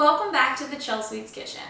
Welcome back to the Chelsweets kitchen.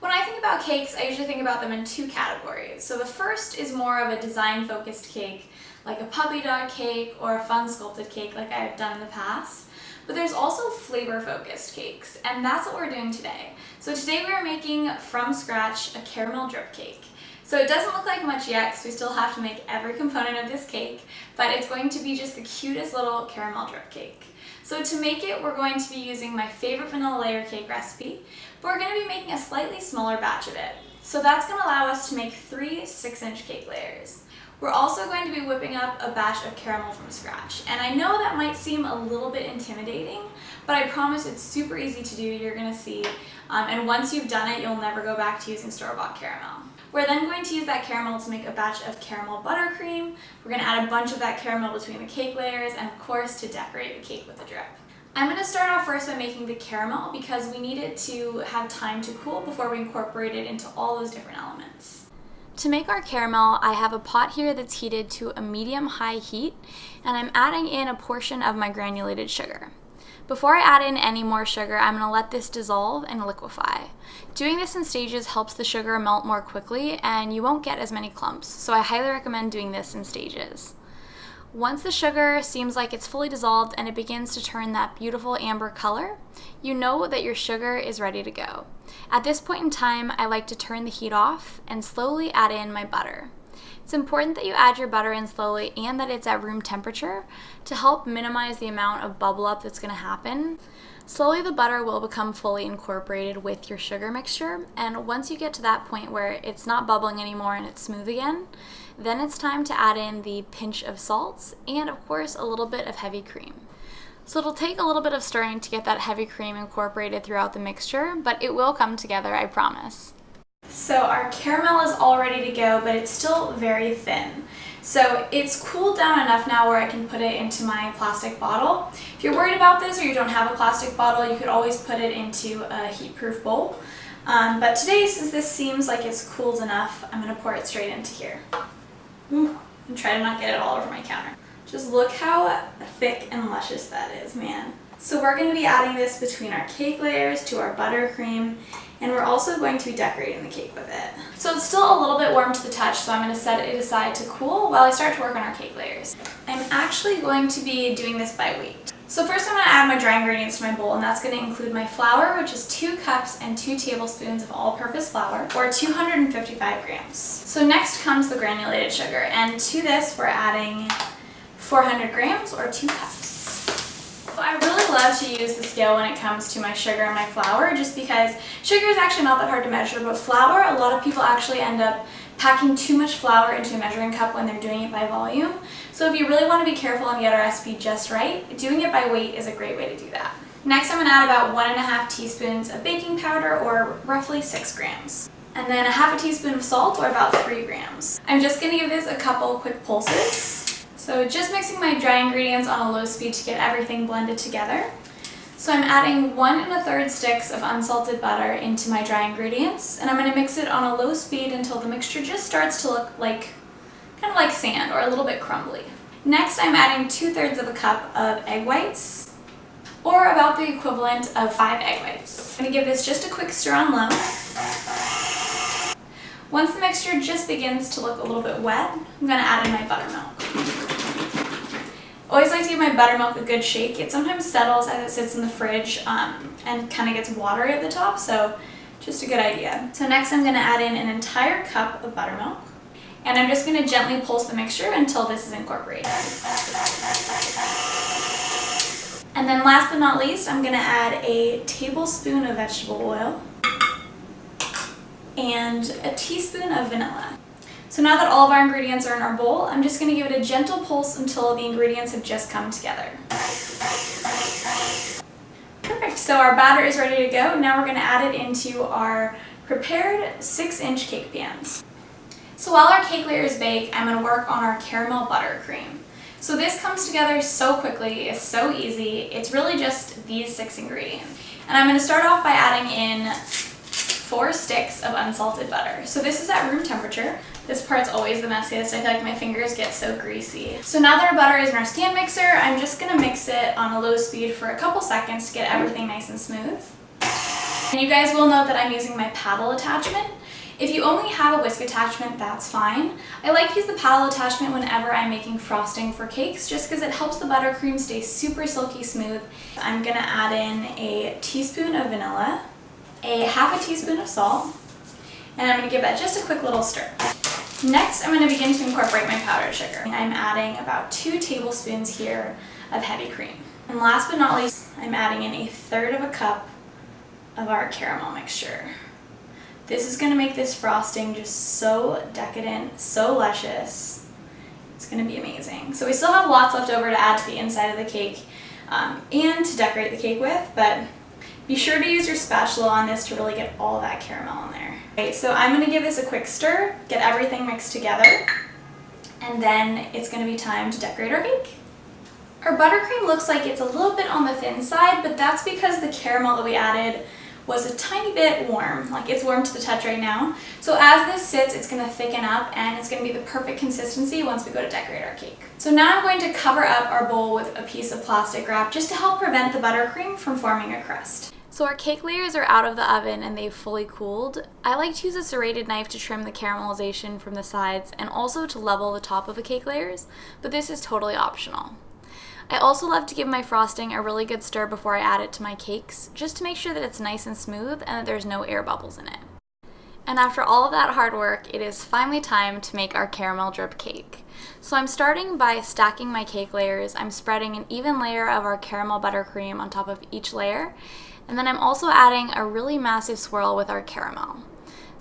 When I think about cakes, I usually think about them in two categories. So the first is more of a design-focused cake, like a puppy dog cake or a fun sculpted cake like I've done in the past. But there's also flavor-focused cakes, and that's what we're doing today. So today we are making from scratch a caramel drip cake. So it doesn't look like much yet because we still have to make every component of this cake, but it's going to be just the cutest little caramel drip cake. So to make it, we're going to be using my favorite vanilla layer cake recipe, but we're going to be making a slightly smaller batch of it. So that's going to allow us to make 3 6-inch cake layers. We're also going to be whipping up a batch of caramel from scratch. And I know that might seem a little bit intimidating, but I promise it's super easy to do, you're going to see. And once you've done it, you'll never go back to using store-bought caramel. We're then going to use that caramel to make a batch of caramel buttercream. We're going to add a bunch of that caramel between the cake layers and of course to decorate the cake with a drip. I'm going to start off first by making the caramel because we need it to have time to cool before we incorporate it into all those different elements. To make our caramel, I have a pot here that's heated to a medium-high heat, and I'm adding in a portion of my granulated sugar. Before I add in any more sugar, I'm going to let this dissolve and liquefy. Doing this in stages helps the sugar melt more quickly and you won't get as many clumps, so I highly recommend doing this in stages. Once the sugar seems like it's fully dissolved and it begins to turn that beautiful amber color, you know that your sugar is ready to go. At this point in time, I like to turn the heat off and slowly add in my butter. It's important that you add your butter in slowly and that it's at room temperature to help minimize the amount of bubble up that's going to happen. Slowly the butter will become fully incorporated with your sugar mixture, and once you get to that point where it's not bubbling anymore and it's smooth again, then it's time to add in the pinch of salts and of course a little bit of heavy cream. So it'll take a little bit of stirring to get that heavy cream incorporated throughout the mixture, but it will come together, I promise. So our caramel is all ready to go, but it's still very thin. So it's cooled down enough now where I can put it into my plastic bottle. If you're worried about this or you don't have a plastic bottle, you could always put it into a heat-proof bowl. But today, since this seems like it's cooled enough, I'm going to pour it straight into here. Ooh, and try to not get it all over my counter. Just look how thick and luscious that is, man. So we're going to be adding this between our cake layers to our buttercream, and we're also going to be decorating the cake with it. So it's still a little bit warm to the touch, so I'm going to set it aside to cool while I start to work on our cake layers. I'm actually going to be doing this by weight. So first I'm going to add my dry ingredients to my bowl, and that's going to include my flour, which is 2 cups and 2 tablespoons of all-purpose flour, or 255 grams. So next comes the granulated sugar, and to this we're adding 400 grams or 2 cups. I really love to use the scale when it comes to my sugar and my flour, just because sugar is actually not that hard to measure, but flour, a lot of people actually end up packing too much flour into a measuring cup when they're doing it by volume. So if you really want to be careful and get a recipe just right, doing it by weight is a great way to do that. Next I'm going to add about 1.5 teaspoons of baking powder, or roughly 6 grams. And then a half a teaspoon of salt, or about 3 grams. I'm just going to give this a couple quick pulses. So just mixing my dry ingredients on a low speed to get everything blended together. So I'm adding 1 1/3 sticks of unsalted butter into my dry ingredients, and I'm going to mix it on a low speed until the mixture just starts to look like, kind of like sand or a little bit crumbly. Next I'm adding 2/3 of a cup of egg whites, or about the equivalent of 5 egg whites. I'm going to give this just a quick stir on low. Once the mixture just begins to look a little bit wet, I'm going to add in my buttermilk. Always like to give my buttermilk a good shake. It sometimes settles as it sits in the fridge and kind of gets watery at the top, so just a good idea. So next I'm going to add in an entire cup of buttermilk, and I'm just going to gently pulse the mixture until this is incorporated. And then last but not least, I'm going to add a tablespoon of vegetable oil and a teaspoon of vanilla. So now that all of our ingredients are in our bowl, I'm just going to give it a gentle pulse until the ingredients have just come together. Perfect, so our batter is ready to go. Now we're going to add it into our prepared 6-inch cake pans. So while our cake layers bake, I'm going to work on our caramel buttercream. So this comes together so quickly, it's so easy, it's really just these 6 ingredients. And I'm going to start off by adding in 4 sticks of unsalted butter. So this is at room temperature. This part's always the messiest. I feel like my fingers get so greasy. So now that our butter is in our stand mixer, I'm just gonna mix it on a low speed for a couple seconds to get everything nice and smooth. And you guys will note that I'm using my paddle attachment. If you only have a whisk attachment, that's fine. I like to use the paddle attachment whenever I'm making frosting for cakes just because it helps the buttercream stay super silky smooth. I'm gonna add in a teaspoon of vanilla, a half a teaspoon of salt, and I'm gonna give that just a quick little stir. Next, I'm gonna begin to incorporate my powdered sugar. I'm adding about 2 tablespoons here of heavy cream. And last but not least, I'm adding in 1/3 cup of our caramel mixture. This is going to make this frosting just so decadent, so luscious. It's going to be amazing. So we still have lots left over to add to the inside of the cake and to decorate the cake with, but be sure to use your spatula on this to really get all that caramel in there. Okay, so I'm going to give this a quick stir, get everything mixed together, and then it's going to be time to decorate our cake. Our buttercream looks like it's a little bit on the thin side, but that's because the caramel that we added was a tiny bit warm. Like, it's warm to the touch right now. So as this sits, it's going to thicken up and it's going to be the perfect consistency once we go to decorate our cake. So now I'm going to cover up our bowl with a piece of plastic wrap just to help prevent the buttercream from forming a crust. So our cake layers are out of the oven and they've fully cooled. I like to use a serrated knife to trim the caramelization from the sides and also to level the top of the cake layers, but this is totally optional. I also love to give my frosting a really good stir before I add it to my cakes, just to make sure that it's nice and smooth and that there's no air bubbles in it. And after all of that hard work, it is finally time to make our caramel drip cake. So I'm starting by stacking my cake layers. I'm spreading an even layer of our caramel buttercream on top of each layer, and then I'm also adding a really massive swirl with our caramel.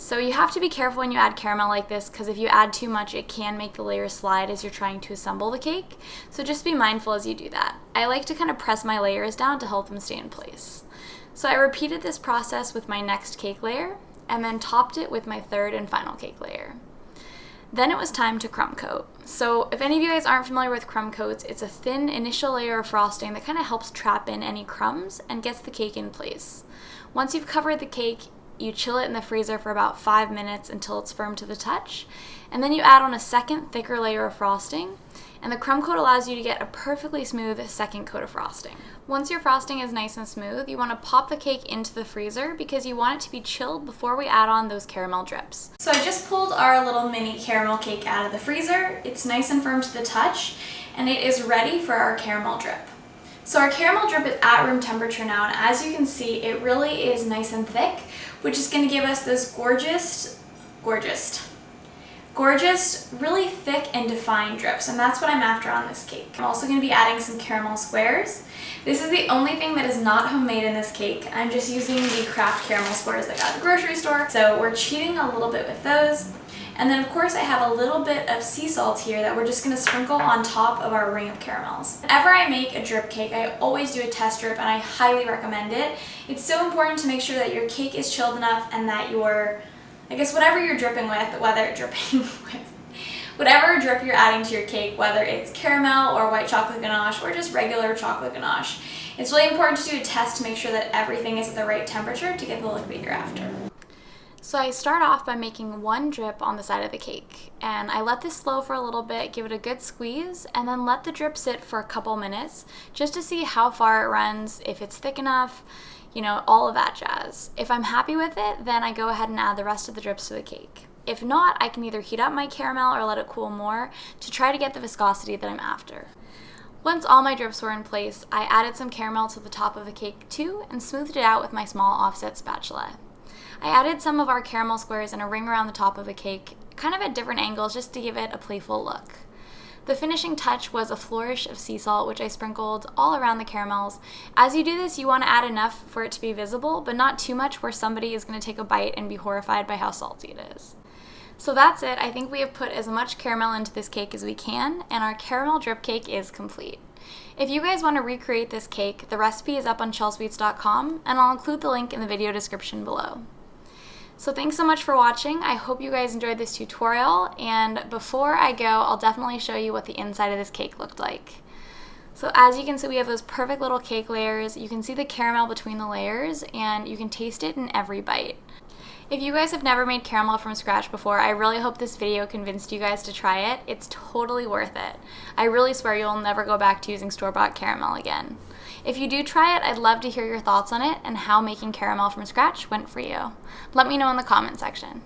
So you have to be careful when you add caramel like this, because if you add too much, it can make the layers slide as you're trying to assemble the cake. So just be mindful as you do that. I like to kind of press my layers down to help them stay in place. So I repeated this process with my next cake layer, and then topped it with my third and final cake layer. Then it was time to crumb coat. So if any of you guys aren't familiar with crumb coats, it's a thin initial layer of frosting that kind of helps trap in any crumbs and gets the cake in place. Once you've covered the cake, you chill it in the freezer for about 5 minutes until it's firm to the touch, and then you add on a second thicker layer of frosting, and the crumb coat allows you to get a perfectly smooth second coat of frosting. Once your frosting is nice and smooth, you want to pop the cake into the freezer because you want it to be chilled before we add on those caramel drips. So I just pulled our little mini caramel cake out of the freezer. It's nice and firm to the touch, and it is ready for our caramel drip. So our caramel drip is at room temperature now, and as you can see, it really is nice and thick, which is going to give us this gorgeous, really thick and defined drips, and that's what I'm after on this cake. I'm also going to be adding some caramel squares. This is the only thing that is not homemade in this cake. I'm just using the craft caramel squares that I got at the grocery store, so we're cheating a little bit with those. And then of course I have a little bit of sea salt here that we're just going to sprinkle on top of our ring of caramels. Whenever I make a drip cake, I always do a test drip, and I highly recommend it. It's so important to make sure that your cake is chilled enough and that your, whatever you're dripping with, whatever drip you're adding to your cake, whether it's caramel or white chocolate ganache or just regular chocolate ganache, it's really important to do a test to make sure that everything is at the right temperature to get the look that you're after. So I start off by making one drip on the side of the cake, and I let this flow for a little bit, give it a good squeeze, and then let the drip sit for a couple minutes just to see how far it runs, if it's thick enough, all of that jazz. If I'm happy with it, then I go ahead and add the rest of the drips to the cake. If not, I can either heat up my caramel or let it cool more to try to get the viscosity that I'm after. Once all my drips were in place, I added some caramel to the top of the cake too and smoothed it out with my small offset spatula. I added some of our caramel squares in a ring around the top of the cake, kind of at different angles just to give it a playful look. The finishing touch was a flourish of sea salt, which I sprinkled all around the caramels. As you do this, you want to add enough for it to be visible, but not too much where somebody is going to take a bite and be horrified by how salty it is. So that's it. I think we have put as much caramel into this cake as we can, and our caramel drip cake is complete. If you guys want to recreate this cake, the recipe is up on Chelsweets.com, and I'll include the link in the video description below. So thanks so much for watching. I hope you guys enjoyed this tutorial, and before I go, I'll definitely show you what the inside of this cake looked like. So as you can see, we have those perfect little cake layers. You can see the caramel between the layers, and you can taste it in every bite. If you guys have never made caramel from scratch before, I really hope this video convinced you guys to try it. It's totally worth it. I really swear you'll never go back to using store-bought caramel again. If you do try it, I'd love to hear your thoughts on it and how making caramel from scratch went for you. Let me know in the comment section.